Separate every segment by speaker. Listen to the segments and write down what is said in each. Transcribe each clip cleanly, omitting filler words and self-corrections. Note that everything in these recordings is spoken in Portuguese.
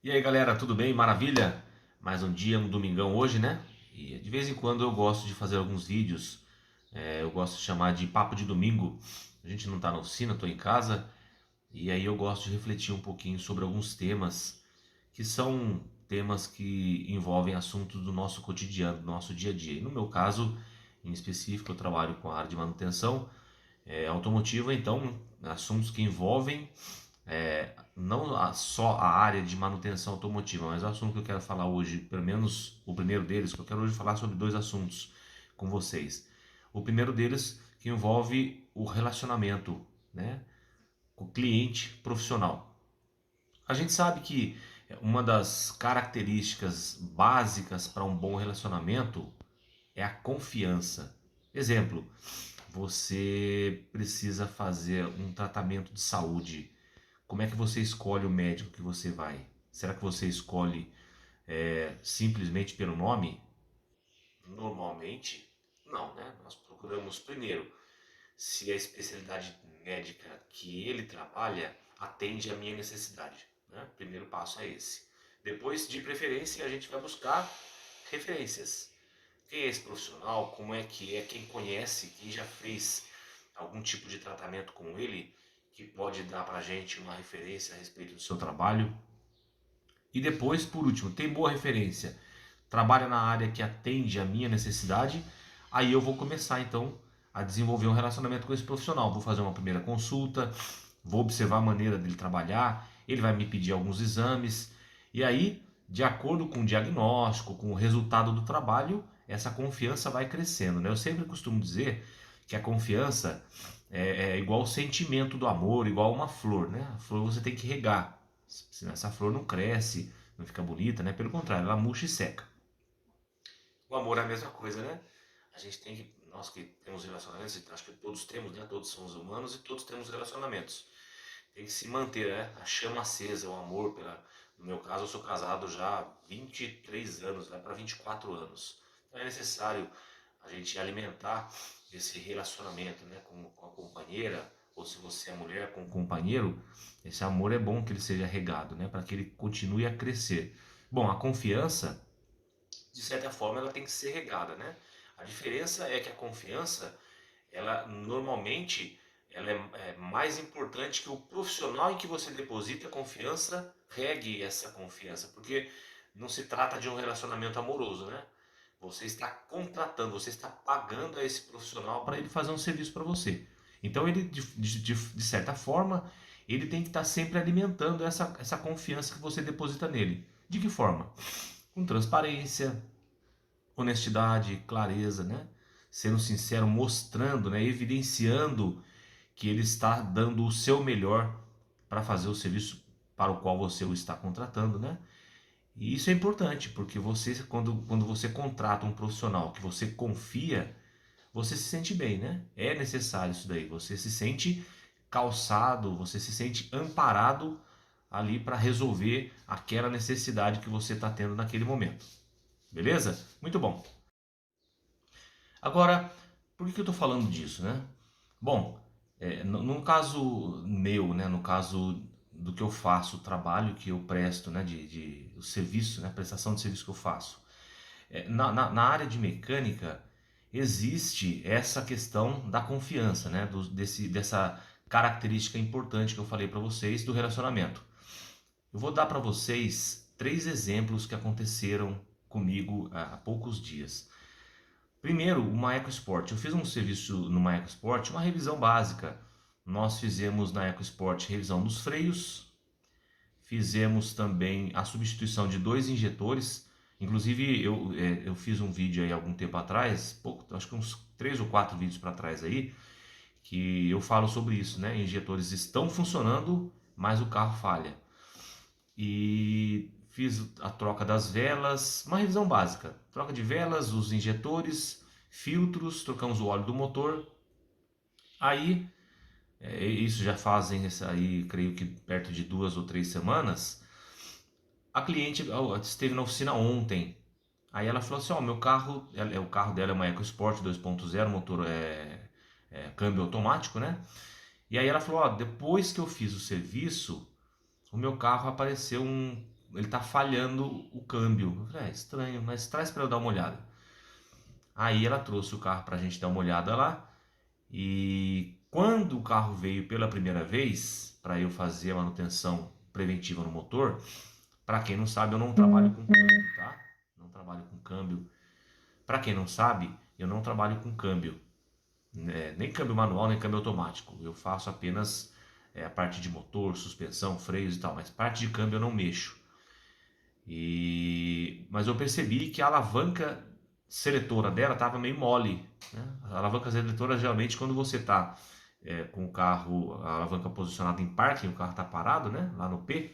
Speaker 1: E aí galera, tudo bem? Maravilha? Mais um dia, um domingão hoje, né? E de vez em quando eu gosto de fazer alguns vídeos, eu gosto de chamar de papo de domingo. A gente não tá na oficina, tô em casa, e aí eu gosto de refletir um pouquinho sobre alguns temas que são temas que envolvem assuntos do nosso cotidiano, do nosso dia a dia. E no meu caso, em específico, eu trabalho com a área de manutenção automotiva, então assuntos que envolvem não só a área de manutenção automotiva, mas o assunto que eu quero falar hoje, pelo menos o primeiro deles, que eu quero hoje falar sobre dois assuntos com vocês. O primeiro deles que envolve o relacionamento, né, com o cliente profissional. A gente sabe que uma das características básicas para um bom relacionamento é a confiança. Exemplo, você precisa fazer um tratamento de saúde. Como é que você escolhe o médico que você vai? Será que você escolhe simplesmente pelo nome? Normalmente, não, né? Nós procuramos primeiro se a especialidade médica que ele trabalha atende à minha necessidade. Né? Primeiro passo é esse. Depois, de preferência, a gente vai buscar referências. Quem é esse profissional? Como é? Quem conhece? Quem já fez algum tipo de tratamento com ele que pode dar pra gente uma referência a respeito do seu trabalho? E depois, por último, tem boa referência, trabalha na área que atende a minha necessidade, aí eu vou começar então a desenvolver um relacionamento com esse profissional. Vou fazer uma primeira consulta, vou observar a maneira dele trabalhar, ele vai me pedir alguns exames, e aí, de acordo com o diagnóstico, com o resultado do trabalho, essa confiança vai crescendo. Né? Eu sempre costumo dizer que a confiança é igual o sentimento do amor, igual uma flor. Né? A flor você tem que regar, senão essa flor não cresce, não fica bonita, né? Pelo contrário, ela murcha e seca. O amor é a mesma coisa, né? A gente tem que, nós que temos relacionamentos, acho que todos temos, né? Todos somos humanos e todos temos relacionamentos. Tem que se manter, né? A chama acesa, o amor pela. No meu caso, eu sou casado já há 23 anos, vai para 24 anos. Então é necessário a gente alimentar esse relacionamento, né? Com a companheira, ou se você é mulher, com o companheiro. Esse amor é bom que ele seja regado, né? Para que ele continue a crescer. Bom, a confiança de certa forma ela tem que ser regada, né? A diferença é que a confiança, ela normalmente ela é mais importante que o profissional em que você deposita a confiança regue essa confiança, porque não se trata de um relacionamento amoroso, né? Você está contratando, você está pagando a esse profissional para ele fazer um serviço para você. Então ele, de certa forma, ele tem que estar sempre alimentando essa confiança que você deposita nele. De que forma? Com transparência, honestidade, clareza, né? Sendo sincero, mostrando, né? Evidenciando que ele está dando o seu melhor para fazer o serviço para o qual você o está contratando, né? E isso é importante, porque você, quando você contrata um profissional que você confia, você se sente bem, né? É necessário isso daí. Você se sente calçado, você se sente amparado ali para resolver aquela necessidade que você está tendo naquele momento. Beleza? Muito bom. Agora, por que eu estou falando disso, né? Bom, no caso meu, né, no caso do que eu faço, o trabalho que eu presto, né, o serviço, né, a prestação de serviço que eu faço, na área de mecânica existe essa questão da confiança, né, dessa característica importante que eu falei para vocês do relacionamento. Eu vou dar para vocês três exemplos que aconteceram comigo há poucos dias. Primeiro, o uma EcoSport. Eu fiz um serviço no EcoSport, uma revisão básica. Nós fizemos na EcoSport revisão dos freios, fizemos também a substituição de dois injetores. Inclusive, eu fiz um vídeo aí algum tempo atrás, pouco, acho que uns 3 ou 4 vídeos para trás aí, que eu falo sobre isso, né? Injetores estão funcionando, mas o carro falha. E fiz a troca das velas, uma revisão básica. Troca de velas, os injetores, filtros, trocamos o óleo do motor. Aí, isso já fazem aí, creio que perto de 2 ou 3 semanas. A cliente esteve na oficina ontem. Aí ela falou assim: ó, meu carro, o carro dela é uma EcoSport 2.0, motor câmbio automático, né? E aí ela falou: ó, depois que eu fiz o serviço, o meu carro apareceu ele tá falhando o câmbio. Eu falei, estranho, mas traz para eu dar uma olhada. Aí ela trouxe o carro pra gente dar uma olhada lá. E quando o carro veio pela primeira vez, para eu fazer a manutenção preventiva no motor, para quem não sabe, eu não trabalho com câmbio, tá? Não trabalho com câmbio. Para quem não sabe, eu não trabalho com câmbio, né? Nem câmbio manual, nem câmbio automático. Eu faço apenas a parte de motor, suspensão, freios e tal, mas parte de câmbio eu não mexo. Mas eu percebi que a alavanca seletora dela estava meio mole, né? A alavanca seletora, geralmente, quando você está com o carro, a alavanca posicionada em parking, o carro está parado, né? Lá no P,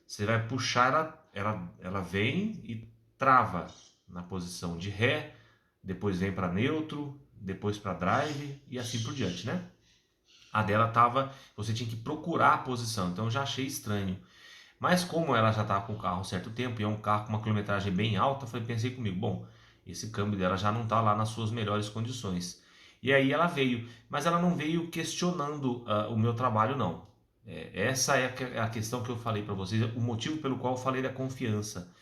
Speaker 1: você vai puxar, ela vem e trava na posição de ré, depois vem para neutro, depois para drive e assim por diante, né? A dela tava, você tinha que procurar a posição, então eu já achei estranho. Mas como ela já estava com o carro há um certo tempo e é um carro com uma quilometragem bem alta, pensei comigo, bom, esse câmbio dela já não está lá nas suas melhores condições. E aí ela veio, mas ela não veio questionando o meu trabalho, não. Essa é a questão que eu falei para vocês, o motivo pelo qual eu falei da confiança.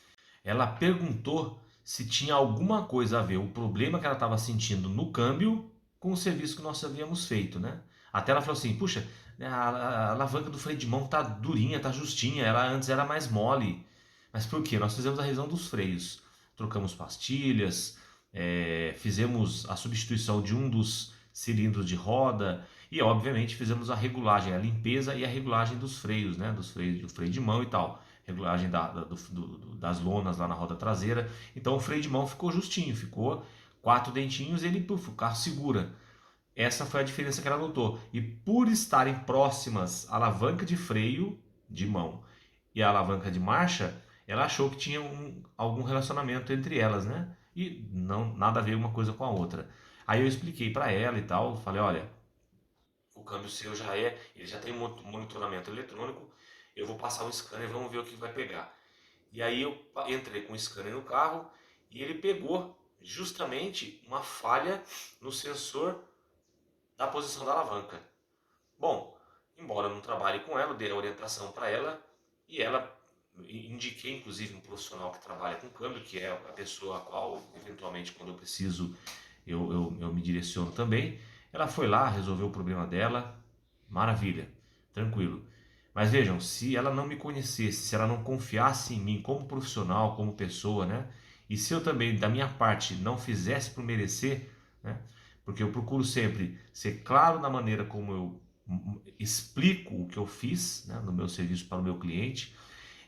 Speaker 1: Ela perguntou se tinha alguma coisa a ver o problema que ela estava sentindo no câmbio com o serviço que nós havíamos feito, né? Até ela falou assim, puxa, a alavanca do freio de mão tá durinha, tá justinha, ela antes era mais mole. Mas por quê? Nós fizemos a revisão dos freios, trocamos pastilhas, fizemos a substituição de um dos cilindros de roda e, obviamente, fizemos a regulagem, a limpeza e a regulagem dos freios, né? Dos freios, do freio de mão e tal, regulagem das lonas lá na roda traseira. Então o freio de mão ficou justinho, ficou 4 dentinhos e ele, puf, o carro segura. Essa foi a diferença que ela notou. E por estarem próximas a alavanca de freio de mão e a alavanca de marcha, ela achou que tinha algum relacionamento entre elas, né? E não nada a ver uma coisa com a outra. Aí eu expliquei para ela e tal, falei, olha, o câmbio seu ele já tem monitoramento eletrônico, eu vou passar o scanner, vamos ver o que vai pegar. E aí eu entrei com o scanner no carro e ele pegou justamente uma falha no sensor da posição da alavanca. Bom, embora eu não trabalhe com ela, eu dei a orientação para ela e ela indiquei inclusive um profissional que trabalha com câmbio, que é a pessoa a qual eventualmente quando eu preciso eu me direciono também. Ela foi lá, resolveu o problema dela, maravilha, tranquilo. Mas vejam, se ela não me conhecesse, se ela não confiasse em mim como profissional, como pessoa, né? E se eu também, da minha parte, não fizesse por merecer, né? Porque eu procuro sempre ser claro na maneira como eu explico o que eu fiz, né, no meu serviço para o meu cliente.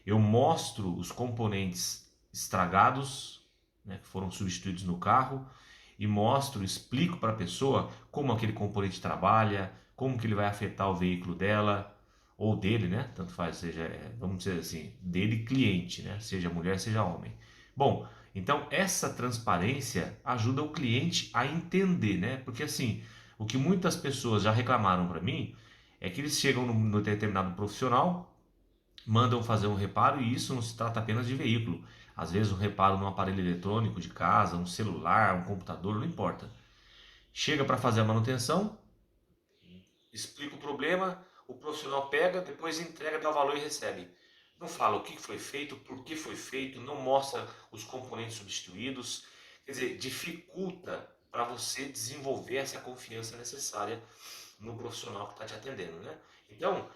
Speaker 1: Eu mostro os componentes estragados, né, que foram substituídos no carro, e mostro, explico para a pessoa como aquele componente trabalha, como que ele vai afetar o veículo dela, ou dele, né? Tanto faz, seja, vamos dizer assim, dele cliente, né? Seja mulher, seja homem. Bom, então essa transparência ajuda o cliente a entender, né? Porque assim, o que muitas pessoas já reclamaram para mim é que eles chegam no determinado profissional, mandam fazer um reparo e isso não se trata apenas de veículo. Às vezes um reparo num aparelho eletrônico de casa, um celular, um computador, não importa. Chega para fazer a manutenção, explica o problema, o profissional pega, depois entrega, dá o valor e recebe. Não fala o que foi feito, por que foi feito, não mostra os componentes substituídos. Quer dizer, dificulta para você desenvolver essa confiança necessária no profissional que está te atendendo, né? Então,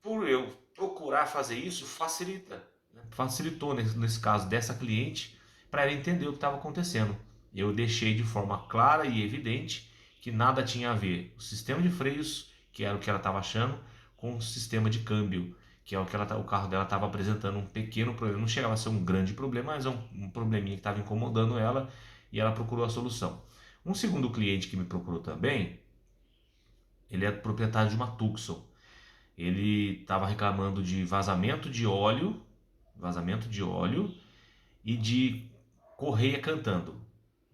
Speaker 1: por eu procurar fazer isso, facilita, né? Facilitou nesse caso dessa cliente para ela entender o que estava acontecendo. Eu deixei de forma clara e evidente que nada tinha a ver o sistema de freios, que era o que ela estava achando, com o sistema de câmbio, que é o que o carro dela estava apresentando um pequeno problema. Não chegava a ser um grande problema, mas um probleminha que estava incomodando ela e ela procurou a solução. Um segundo cliente que me procurou também, ele é proprietário de uma Tucson. Ele estava reclamando de vazamento de óleo e de correia cantando,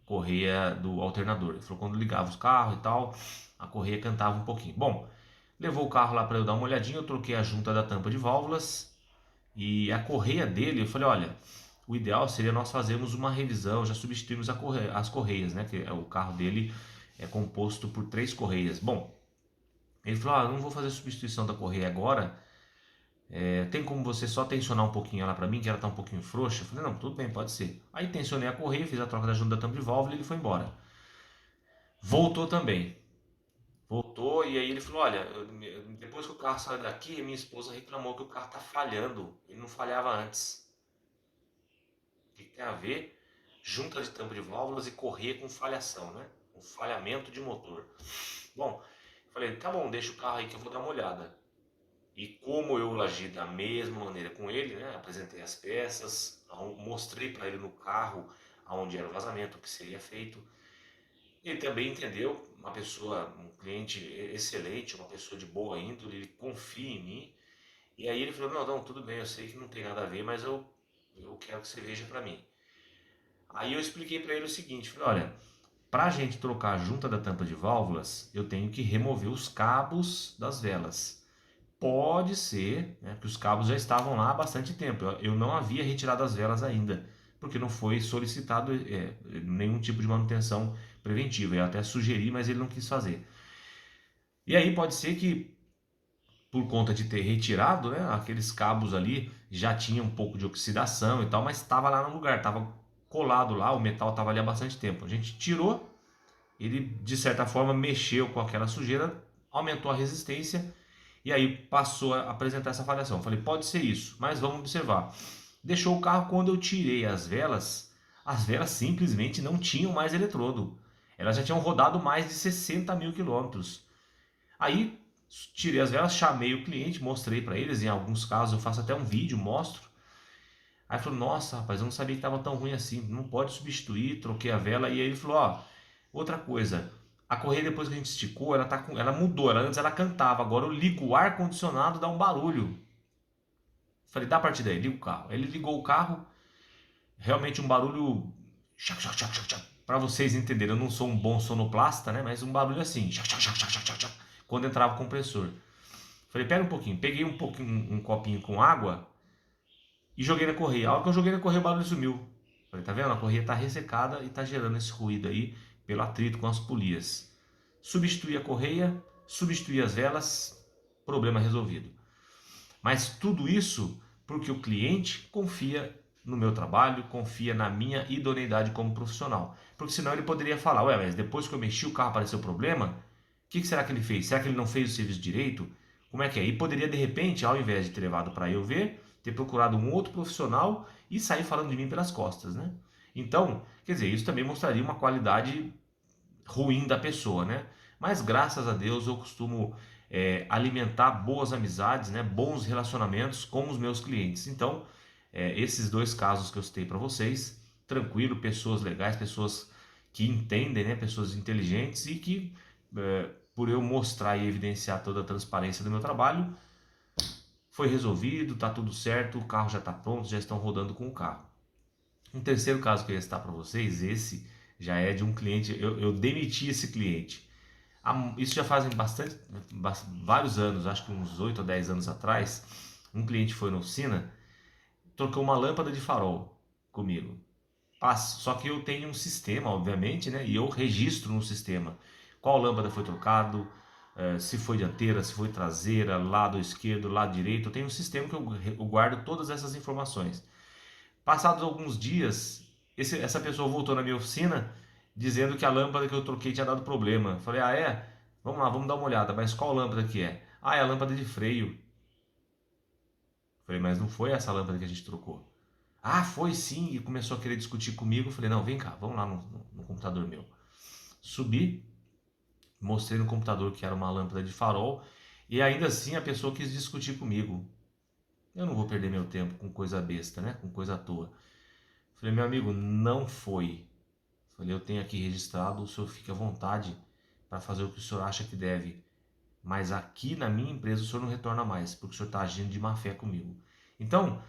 Speaker 1: correia do alternador. Ele falou que quando ligava os carros e tal, a correia cantava um pouquinho. Bom, levou o carro lá para eu dar uma olhadinha, eu troquei a junta da tampa de válvulas e a correia dele, eu falei, olha, o ideal seria nós fazermos uma revisão, já substituímos as correias, né? Que o carro dele é composto por 3 correias. Bom, ele falou, não vou fazer substituição da correia agora, Tem como você só tensionar um pouquinho ela para mim, que ela tá um pouquinho frouxa? Eu falei, não, tudo bem, pode ser. Aí tensionei a correia, fiz a troca da junta da tampa de válvula e ele foi embora. Voltou também. Voltou e aí ele falou, olha, depois que o carro saiu daqui, minha esposa reclamou que o carro tá falhando. Ele não falhava antes. O que tem a ver? Junta de tampa de válvulas e correia com falhação, né? Com falhamento de motor. Bom, eu falei, tá bom, deixa o carro aí que eu vou dar uma olhada. E como eu agi da mesma maneira com ele, né? Apresentei as peças, mostrei para ele no carro aonde era o vazamento, o que seria feito. Ele também entendeu, uma pessoa, um cliente excelente, uma pessoa de boa índole, ele confia em mim. E aí ele falou, não, não, tudo bem, eu sei que não tem nada a ver, mas eu quero que você veja para mim. Aí eu expliquei para ele o seguinte, falei, olha, para a gente trocar a junta da tampa de válvulas, eu tenho que remover os cabos das velas. Pode ser, né, que os cabos já estavam lá há bastante tempo. Eu não havia retirado as velas ainda, porque não foi solicitado nenhum tipo de manutenção preventiva. Eu até sugeri, mas ele não quis fazer. E aí pode ser que, por conta de ter retirado, né, aqueles cabos ali já tinha um pouco de oxidação e tal, mas estava lá no lugar, estava colado lá, o metal estava ali há bastante tempo. A gente tirou, ele de certa forma mexeu com aquela sujeira, aumentou a resistência e aí passou a apresentar essa variação. Falei, pode ser isso, mas vamos observar. Deixou o carro, quando eu tirei as velas simplesmente não tinham mais eletrodo. Elas já tinham rodado mais de 60 mil quilômetros. Aí tirei as velas, chamei o cliente, mostrei para eles. Em alguns casos eu faço até um vídeo, mostro. Aí falou, nossa rapaz, eu não sabia que estava tão ruim assim. Não pode substituir, troquei a vela. E aí ele falou, ó, outra coisa. A correia depois que a gente esticou, ela mudou. Antes ela cantava, agora eu ligo o ar condicionado, dá um barulho. Falei, dá a partir daí, liga o carro. Ele ligou o carro, realmente um barulho. Para vocês entenderem, eu não sou um bom sonoplasta, né? Mas um barulho assim, quando entrava o compressor. Falei, pera um pouquinho. Peguei um pouquinho, um copinho com água e joguei na correia. A hora que eu joguei na correia, o barulho sumiu. Falei, tá vendo? A correia tá ressecada e tá gerando esse ruído aí pelo atrito com as polias. Substituí a correia, substituí as velas, problema resolvido. Mas tudo isso porque o cliente confia no meu trabalho, confia na minha idoneidade como profissional. Porque senão ele poderia falar, ué, mas depois que eu mexi o carro apareceu problema, o que será que ele fez? Será que ele não fez o serviço direito? Como é que é? E poderia de repente, ao invés de ter levado para eu ver, ter procurado um outro profissional e sair falando de mim pelas costas, né? Então, quer dizer, isso também mostraria uma qualidade ruim da pessoa, né? Mas graças a Deus eu costumo alimentar boas amizades, né? Bons relacionamentos com os meus clientes. Então, esses dois casos que eu citei para vocês, tranquilo, pessoas legais, pessoas que entendem, né? Pessoas inteligentes e que, por eu mostrar e evidenciar toda a transparência do meu trabalho, foi resolvido, tá tudo certo, o carro já está pronto, já estão rodando com o carro. Um terceiro caso que eu ia citar para vocês, esse já é de um cliente, eu demiti esse cliente. Isso já fazem vários anos, acho que uns 8 ou 10 anos atrás, um cliente foi na oficina, trocou uma lâmpada de farol comigo. Só que eu tenho um sistema, obviamente, né? E eu registro no sistema qual lâmpada foi trocado, se foi dianteira, se foi traseira, lado esquerdo, lado direito. Eu tenho um sistema que eu guardo todas essas informações. Passados alguns dias, essa pessoa voltou na minha oficina dizendo que a lâmpada que eu troquei tinha dado problema. Falei, ah é? Vamos lá, vamos dar uma olhada. Mas qual lâmpada que é? Ah, é a lâmpada de freio. Falei, mas não foi essa lâmpada que a gente trocou. Ah, foi sim. E começou a querer discutir comigo. Falei, não, vem cá, vamos lá no computador meu. Subi, mostrei no computador que era uma lâmpada de farol. E ainda assim a pessoa quis discutir comigo. Eu não vou perder meu tempo com coisa besta, né? Com coisa à toa. Falei, meu amigo, não foi. Falei, eu tenho aqui registrado, o senhor fique à vontade para fazer o que o senhor acha que deve. Mas aqui na minha empresa o senhor não retorna mais, porque o senhor está agindo de má fé comigo. Então,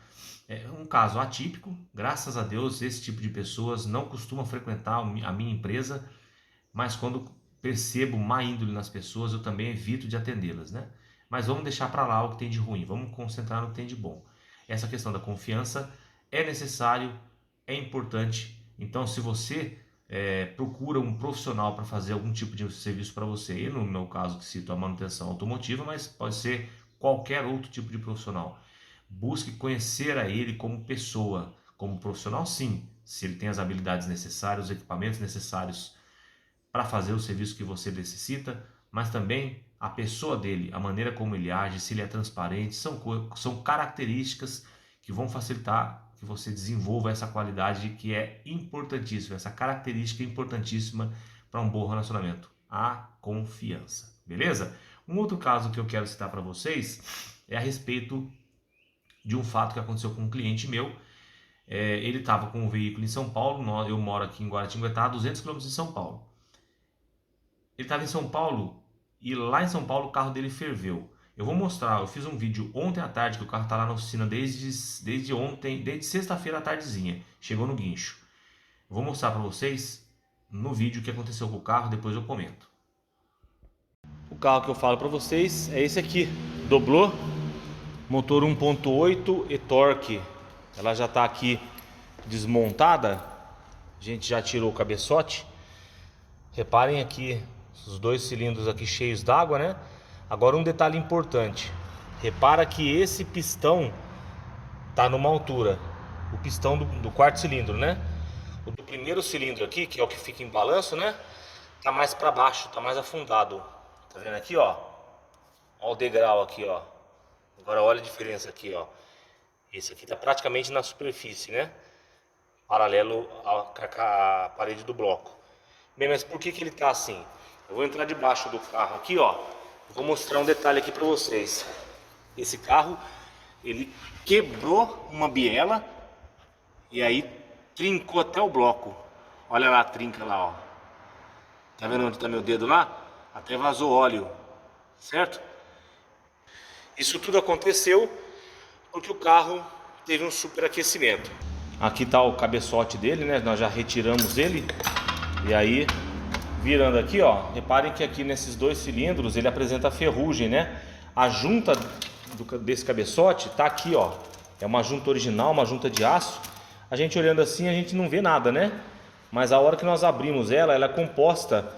Speaker 1: é um caso atípico, graças a Deus esse tipo de pessoas não costuma frequentar a minha empresa, mas quando percebo má índole nas pessoas, eu também evito de atendê-las, né? Mas vamos deixar para lá o que tem de ruim, vamos concentrar no que tem de bom. Essa questão da confiança é necessário, é importante. Então, se você procura um profissional para fazer algum tipo de serviço para você, e no meu caso que cito a manutenção automotiva, mas pode ser qualquer outro tipo de profissional. Busque conhecer a ele como pessoa, como profissional, sim, se ele tem as habilidades necessárias, os equipamentos necessários para fazer o serviço que você necessita, mas também a pessoa dele, a maneira como ele age, se ele é transparente, são características que vão facilitar que você desenvolva essa qualidade que é importantíssima, essa característica importantíssima para um bom relacionamento, a confiança, beleza? Um outro caso que eu quero citar para vocês é a respeito de um fato que aconteceu com um cliente meu. Ele estava com um veículo em São Paulo, eu moro aqui em Guaratinguetá, a 200 km de São Paulo. Ele estava em São Paulo e lá em São Paulo o carro dele ferveu. Eu vou mostrar, eu fiz um vídeo ontem à tarde, que o carro está lá na oficina desde ontem, desde sexta-feira à tardezinha. Chegou no guincho. Eu vou mostrar para vocês no vídeo o que aconteceu com o carro, depois eu comento. O carro que eu falo para vocês é esse aqui, Doblô, motor 1.8 e torque. Ela já está aqui desmontada, a gente já tirou o cabeçote. Reparem aqui os dois cilindros aqui cheios d'água, né? Agora um detalhe importante, repara que esse pistão tá numa altura, o pistão do quarto cilindro, né? O do primeiro cilindro aqui, que é o que fica em balanço, né? Tá mais para baixo, tá mais afundado. Tá vendo aqui, ó? Ó o degrau aqui, ó. Agora olha a diferença aqui, ó. Esse aqui tá praticamente na superfície, né? Paralelo à parede do bloco. Bem, mas por que ele tá assim? Eu vou entrar debaixo do carro aqui, ó. Vou mostrar um detalhe aqui para vocês. Esse carro, ele quebrou uma biela e aí trincou até o bloco. Olha lá a trinca lá, ó. Tá vendo onde tá meu dedo lá? Até vazou óleo, certo? Isso tudo aconteceu porque o carro teve um superaquecimento. Aqui tá o cabeçote dele, né? Nós já retiramos ele. E aí, virando aqui, ó, reparem que aqui nesses dois cilindros ele apresenta ferrugem, né? A junta desse cabeçote tá aqui, ó. É uma junta original, uma junta de aço. A gente olhando assim, a gente não vê nada, né? Mas a hora que nós abrimos ela, ela é composta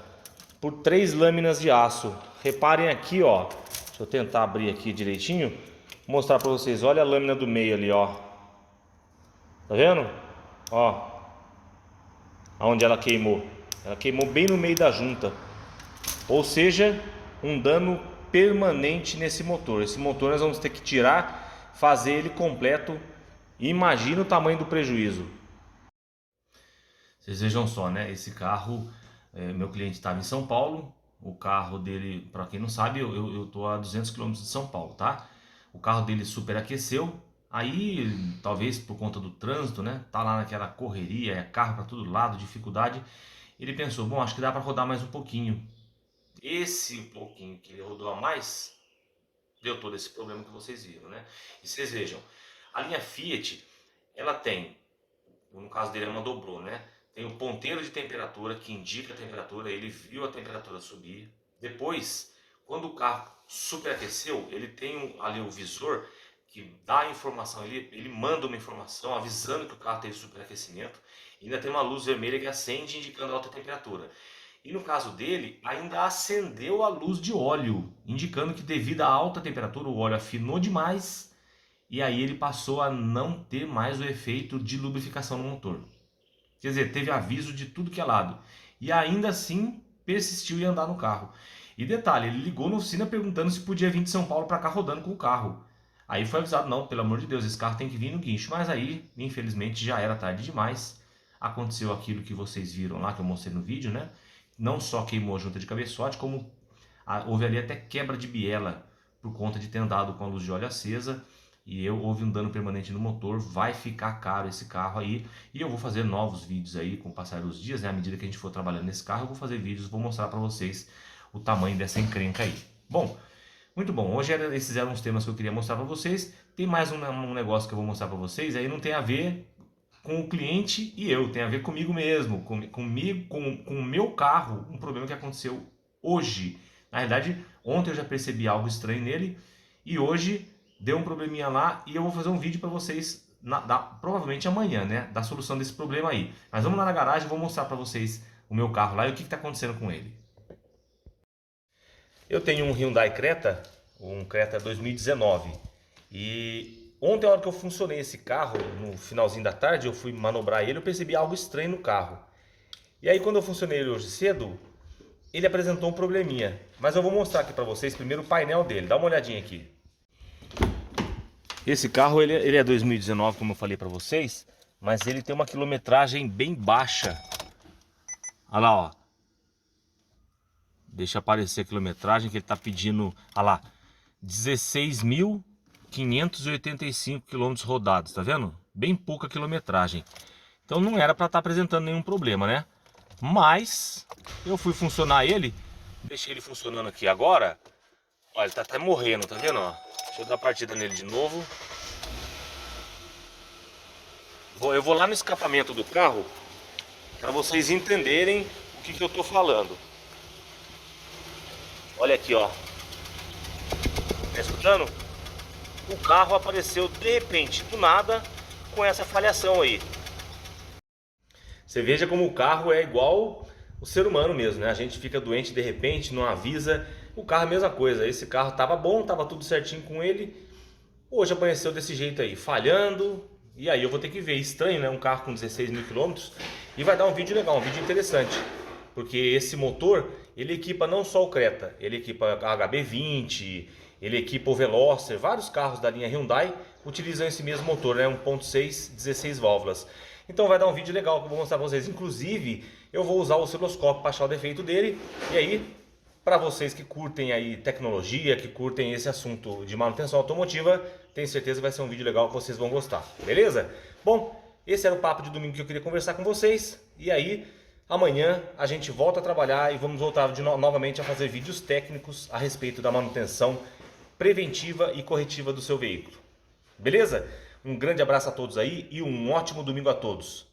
Speaker 1: por 3 lâminas de aço. Reparem aqui, ó. Deixa eu tentar abrir aqui direitinho, mostrar para vocês. Olha a lâmina do meio ali, ó. Tá vendo? Ó. Aonde ela queimou. Ela queimou bem no meio da junta. Ou seja, um dano permanente nesse motor. Esse motor nós vamos ter que tirar, fazer ele completo. Imagina o tamanho do prejuízo. Vocês vejam só, né? Esse carro, meu cliente estava em São Paulo. O carro dele, para quem não sabe, eu tô a 200 km de São Paulo, tá? O carro dele superaqueceu. Aí, talvez por conta do trânsito, né? Tá lá naquela correria, é carro para todo lado, dificuldade. Ele pensou, bom, acho que dá para rodar mais um pouquinho. Esse pouquinho que ele rodou a mais, deu todo esse problema que vocês viram, né? E vocês vejam, a linha Fiat, ela tem, no caso dele é uma Doblô, né? Tem o ponteiro de temperatura que indica a temperatura, ele viu a temperatura subir. Depois, quando o carro superaqueceu, ele tem ali o visor que dá a informação, ele manda uma informação avisando que o carro teve superaquecimento. E ainda tem uma luz vermelha que acende indicando alta temperatura. E no caso dele, ainda acendeu a luz de óleo, indicando que devido à alta temperatura o óleo afinou demais e aí ele passou a não ter mais o efeito de lubrificação no motor. Quer dizer, teve aviso de tudo que é lado. E ainda assim persistiu em andar no carro. E detalhe, ele ligou na oficina perguntando se podia vir de São Paulo para cá rodando com o carro. Aí foi avisado, não, pelo amor de Deus, esse carro tem que vir no guincho. Mas aí, infelizmente, já era tarde demais. Aconteceu aquilo que vocês viram lá, que eu mostrei no vídeo, né? Não só queimou a junta de cabeçote, como houve ali até quebra de biela por conta de ter andado com a luz de óleo acesa. E houve um dano permanente no motor, vai ficar caro esse carro aí. E eu vou fazer novos vídeos aí com o passar dos dias, né? À medida que a gente for trabalhando nesse carro, eu vou fazer vídeos, vou mostrar para vocês o tamanho dessa encrenca aí. Bom, muito bom. Hoje esses eram os temas que eu queria mostrar para vocês. Tem mais um negócio que eu vou mostrar para vocês, aí não tem a ver com o cliente e eu, tem a ver comigo mesmo, comigo, com o meu carro, um problema que aconteceu hoje. Na realidade, ontem eu já percebi algo estranho nele e hoje deu um probleminha lá e eu vou fazer um vídeo para vocês, provavelmente amanhã, né, da solução desse problema aí. Mas vamos lá na garagem, vou mostrar para vocês o meu carro lá e o que está acontecendo com ele. Eu tenho um Hyundai Creta, um Creta 2019, e
Speaker 2: Ontem, a hora que eu funcionei esse carro, no finalzinho da tarde, eu fui manobrar ele, eu percebi algo estranho no carro. E aí, quando eu funcionei ele hoje cedo, ele apresentou um probleminha. Mas eu vou mostrar aqui pra vocês primeiro o painel dele. Dá uma olhadinha aqui. Esse carro, ele é 2019, como eu falei pra vocês, mas ele tem uma quilometragem bem baixa. Olha lá, ó. Deixa aparecer a quilometragem que ele tá pedindo, olha lá, 16.585 quilômetros rodados, tá vendo? Bem pouca quilometragem. Então não era para estar apresentando nenhum problema, né? Mas eu fui funcionar ele, deixei ele funcionando aqui agora. Olha, ele tá até morrendo, tá vendo? Ó? Deixa eu dar a partida nele de novo. Eu vou lá no escapamento do carro para vocês entenderem o que eu tô falando. Olha aqui, ó. Tá escutando? O carro apareceu de repente, do nada, com essa falhação aí. Você veja como o carro é igual o ser humano mesmo, né? A gente fica doente de repente, não avisa. O carro é a mesma coisa. Esse carro tava bom, tava tudo certinho com ele. Hoje amanheceu desse jeito aí, falhando. E aí eu vou ter que ver. Estranho, né? Um carro com 16 mil quilômetros. E vai dar um vídeo legal, um vídeo interessante. Porque esse motor, ele equipa não só o Creta, ele equipa a HB20, ele equipa o Veloster. Vários carros da linha Hyundai utilizam esse mesmo motor, né? 1.6, 16 válvulas. Então vai dar um vídeo legal que eu vou mostrar pra vocês. Inclusive, eu vou usar o osciloscópio para achar o defeito dele. E aí, para vocês que curtem aí tecnologia, que curtem esse assunto de manutenção automotiva, tenho certeza que vai ser um vídeo legal que vocês vão gostar, beleza? Bom, esse era o papo de domingo que eu queria conversar com vocês. E aí, amanhã a gente volta a trabalhar e vamos voltar novamente a fazer vídeos técnicos a respeito da manutenção preventiva e corretiva do seu veículo. Beleza? Um grande abraço a todos aí e um ótimo domingo a todos.